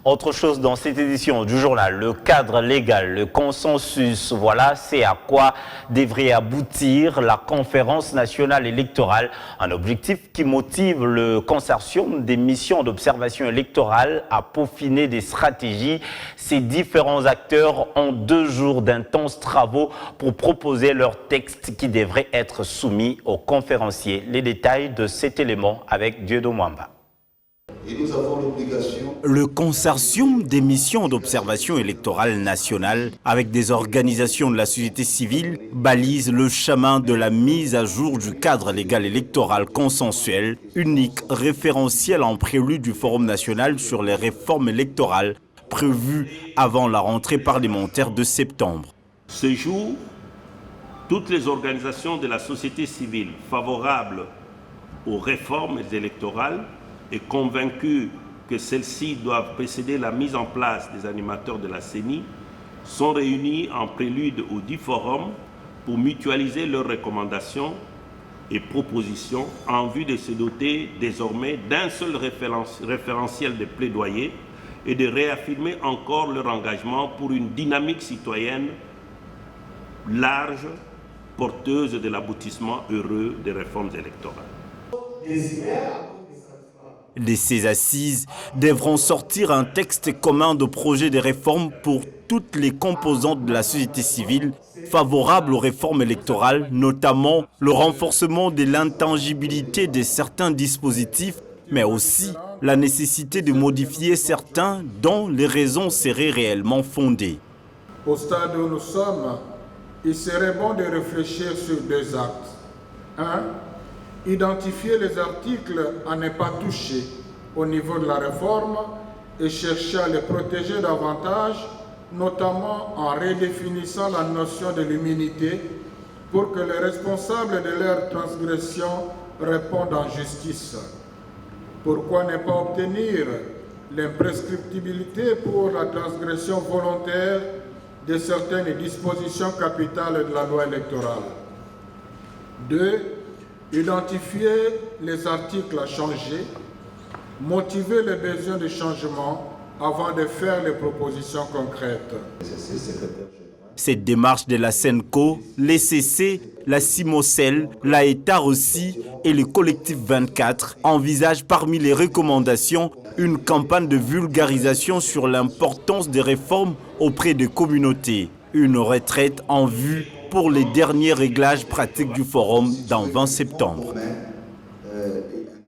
Autre chose dans cette édition du journal, le cadre légal, le consensus, voilà, c'est à quoi devrait aboutir la conférence nationale électorale. Un objectif qui motive le consortium des missions d'observation électorale à peaufiner des stratégies. Ces différents acteurs ont 2 jours d'intenses travaux pour proposer leurs textes qui devraient être soumis aux conférenciers. Les détails de cet élément avec Dieudo Mwamba. Et nous avons l'obligation. Le consortium des missions d'observation électorale nationale avec des organisations de la société civile balise le chemin de la mise à jour du cadre légal électoral consensuel, unique référentiel en prélude du Forum national sur les réformes électorales prévues avant la rentrée parlementaire de septembre. Ce jour, toutes les organisations de la société civile favorables aux réformes électorales et convaincus que celles-ci doivent précéder la mise en place des animateurs de la CENI, sont réunis en prélude au dit forum pour mutualiser leurs recommandations et propositions en vue de se doter désormais d'un seul référentiel de plaidoyer et de réaffirmer encore leur engagement pour une dynamique citoyenne large, porteuse de l'aboutissement heureux des réformes électorales. De ces assises devront sortir un texte commun de projet de réforme pour toutes les composantes de la société civile favorables aux réformes électorales, notamment le renforcement de l'intangibilité de certains dispositifs, mais aussi la nécessité de modifier certains dont les raisons seraient réellement fondées. Au stade où nous sommes, il serait bon de réfléchir sur 2 actes. 1. Identifier les articles à ne pas toucher au niveau de la réforme et chercher à les protéger davantage, notamment en redéfinissant la notion de l'immunité pour que les responsables de leurs transgressions répondent en justice. Pourquoi ne pas obtenir l'imprescriptibilité pour la transgression volontaire de certaines dispositions capitales de la loi électorale? 2. Identifier les articles à changer, motiver les besoins de changement avant de faire les propositions concrètes. Cette démarche de la SENCO, l'ECC, la CIMOCEL, la ETAR aussi et le collectif 24 envisagent parmi les recommandations une campagne de vulgarisation sur l'importance des réformes auprès des communautés. Une retraite en vue pour les derniers réglages pratiques du forum dans 20 septembre.